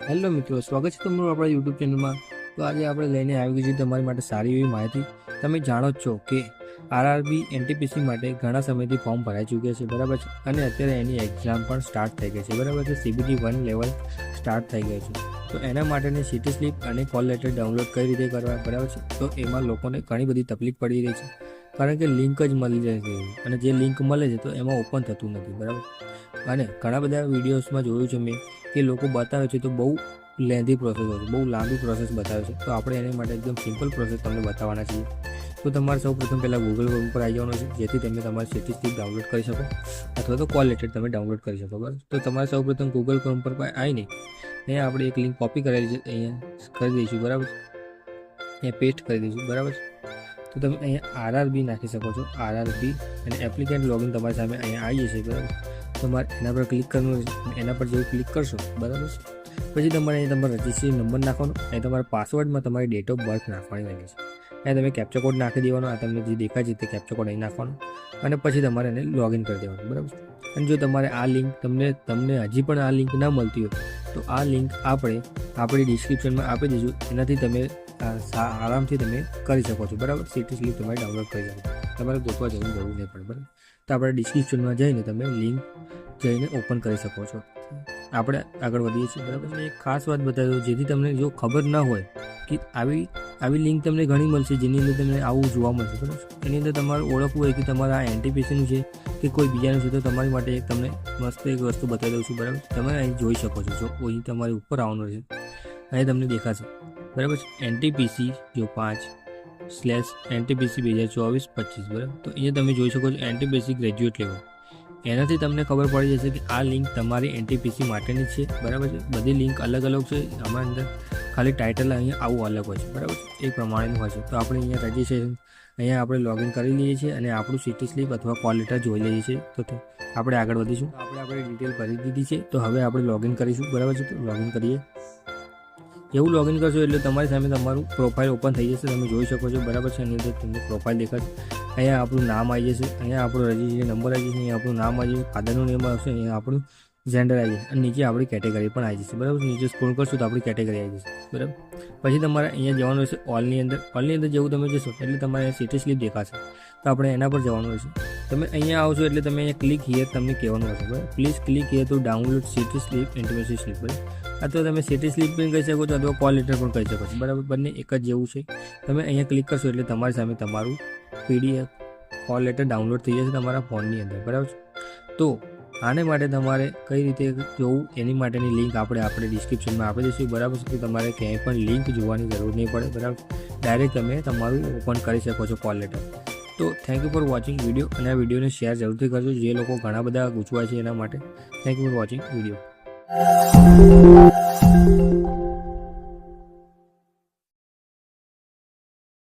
Hello મિત્રો, સ્વાગત છે તમારું આપણા યુટ્યુબ ચેનલમાં। તો આજે આપણે લઈને આવી ગઈ છે તમારી માટે સારી એવી માહિતી। તમે જાણો જ છો કે આરઆરબી એનટીપીસી માટે ઘણા સમયથી ફોર્મ ભરાઈ ચૂક્યા છે, બરાબર છે। અને અત્યારે એની એક્ઝામ પણ સ્ટાર્ટ થઈ ગઈ છે, બરાબર છે। CBT 1 લેવલ સ્ટાર્ટ થઈ ગયું છે। તો એના માટેની સીટી સ્લીપ અને કોલ લેટર ડાઉનલોડ કઈ રીતે કરવા, બરાબર છે। તો એમાં લોકોને ઘણી બધી તકલીફ પડી રહી છે, કારણ કે લિંક જ મળી જાય છે અને જે લિંક મળે છે તો એમાં ઓપન થતું નથી, બરાબર। અને ઘણા બધા વિડીયોઝમાં જોયું છે મેં કે લોકો બતાવે છે તો બહુ લેન્ધી પ્રોસેસ હોય છે, બહુ લાંબી પ્રોસેસ બતાવે છે। તો આપણે એના માટે એકદમ સિમ્પલ પ્રોસેસ તમને બતાવવાના છીએ। તો તમારે સૌપ્રથમ પહેલાં ગૂગલ ક્રોમ પર આવી જવાનું છે, જેથી તમે તમારી સીટી સ્લીપ ડાઉનલોડ કરી શકો અથવા તો કોલ લેટર તમે ડાઉનલોડ કરી શકો, બરાબર। તો તમારે સૌપ્રથમ ગૂગલ ક્રોમ પર આવીને અહીંયા આપણે એક લિંક કોપી કરેલી છે, અહીંયા કરી દઈશું, બરાબર। અહીંયા પેસ્ટ કરી દઈશું, બરાબર। તો તમે અહીંયા આરઆરબી નાખી શકો છો, આરઆરબી, અને એપ્લિકેન્ટ લોગિન તમારી સામે અહીંયા આવી જશે, બરાબર। તમારે એના પર ક્લિક કરવાનું છે, એના પર જેવું ક્લિક કરશો, બરાબર, પછી તમારે અહીંયા તમારો રજિસ્ટ્રેશન નંબર નાખવાનો, અહીં તમારા પાસવર્ડમાં તમારી ડેટ ઓફ બર્થ નાખવાની રહે છે, અહીં તમે કેપ્ચા કોડ નાખી દેવાનો, આ તમને જે દેખાય છે તે કેપ્ચા કોડ અહીં નાખવાનો, અને પછી તમારે એને લોગિન કરી દેવાનું, બરાબર। અને જો તમારે આ લિંક તમને હજી પણ આ લિંક ના મળતી હોય તો આ લિંક આપણે આપણી ડિસ્ક્રિપ્શનમાં આપી દઈશું, એનાથી તમે આરામથી તમે કરી શકો છો, બરાબર। સીટી સ્લીપ તમારે ડાઉનલોડ કરી શકો, તમારે ગોતવા જવાની જરૂર નહીં પડે, બરાબર। તો આપણે ડિસ્ક્રિપ્શનમાં જઈને તમે લિંક જઈને ઓપન કરી શકો છો। આપણે આગળ વધીએ છીએ, બરાબર। એક ખાસ વાત બતાવી દઉં, જેથી તમને જો ખબર ના હોય કે આવી લિંક તમને ઘણી મળશે, જેની અંદર તમને આવું જોવા મળશે, બરાબર। એની અંદર તમારે ઓળખવું હોય કે તમારા આ એનટીપીસીનું છે કે કોઈ બીજાનું છે, તો તમારી માટે એક તમને મસ્ત એક વસ્તુ બતાવી દઉં છું, બરાબર। તમે અહીં જોઈ શકો છો, જો અહીં તમારી ઉપર આવવાનું છે, અહીં તમને દેખાશે, બરાબર। એનટીપીસી જો 5/NTPC 2024-25, બરાબર। તો અહીંયા તમે જોઈ શકો છો એનટીપીસી ગ્રેજ્યુએટ લેવલ, એનાથી તમને ખબર પડી જશે કે આ લિંક તમારી એનટીપીસી માટેની છે, બરાબર છે। બધી લિંક અલગ અલગ છે, આમાં અંદર ખાલી ટાઇટલ અહીંયા આવું અલગ હોય છે, બરાબર છે, એ પ્રમાણેનું હોય છે। તો આપણે અહીંયા રજિસ્ટ્રેશન અહીંયા આપણે લોગિન કરી લઈએ છીએ અને આપણું સીટી સ્લીપ અથવા કોલ લેટર જોઈ લઈએ છીએ। તો આપણે આગળ વધીશું, આપણે ડિટેલ ભરી દીધી છે, તો હવે આપણે લોગિન કરીશું, બરાબર છે। તો લોગિન કરીએ, એવું લોગિન કરશો એટલે તમારી સામે તમારું પ્રોફાઇલ ઓપન થઈ જશે, તમે જોઈ શકો છો, બરાબર છે। એની અંદર તમને પ્રોફાઇલ દેખાશે, અહીંયા આપણું નામ આવી જશે, અહીંયા આપણો રજિસ્ટ્રેશન નંબર આવી જશે, અહીંયા આપણું નામ આવી જશે, ફાધરનું નેમ આવશે, અહીંયા આપણું જેન્ડર આવી જશે, અને નીચે આપણી કેટેગરી પણ આવી જશે, બરાબર। નીચે સ્ક્રોલ કરશું તો આપણી કેટેગરી આવી જશે, બરાબર। પછી તમારે અહીંયા જવાનું રહેશે ઓલની અંદર જેવું તમે જશો એટલે તમારે સીટી સ્લીપ દેખાશે, તો આપણે એના પર જવાનું રહેશે। તમે અહીંયા આવશો એટલે તમે અહીંયા ક્લિક હિયર તમને કહેવાનું હશે, બરાબર। Please click here to download city slip NTPC slip, બરાબર। અથવા તમે સીટી સ્લીપ પણ કહી શકો છો અથવા કોલ લેટર પણ કહી શકો છો, બરાબર। બંને એક જ જેવું છે। તમે અહીંયા ક્લિક કરશો એટલે તમારી સામે તમારું PDF કોલ લેટર ડાઉનલોડ થઈ જશે તમારા ફોનની અંદર, બરાબર। તો આને માટે તમારે કઈ રીતે જોવું એની માટેની લિંક આપણે ડિસ્ક્રિપ્શનમાં આપી દઈશું, બરાબર છે। તો તમારે ક્યાંય પણ લિંક જોવાની જરૂર નહીં પડે, બરાબર। ડાયરેક્ટ તમે તમારું ઓપન કરી શકો છો કોલ લેટર। તો thank you for watching video, અને આ વિડીયોને શેર જરૂરથી કરજો, જે લોકો ઘણા બધા ગૂંચવાય છે એના માટે। Thank you for watching video.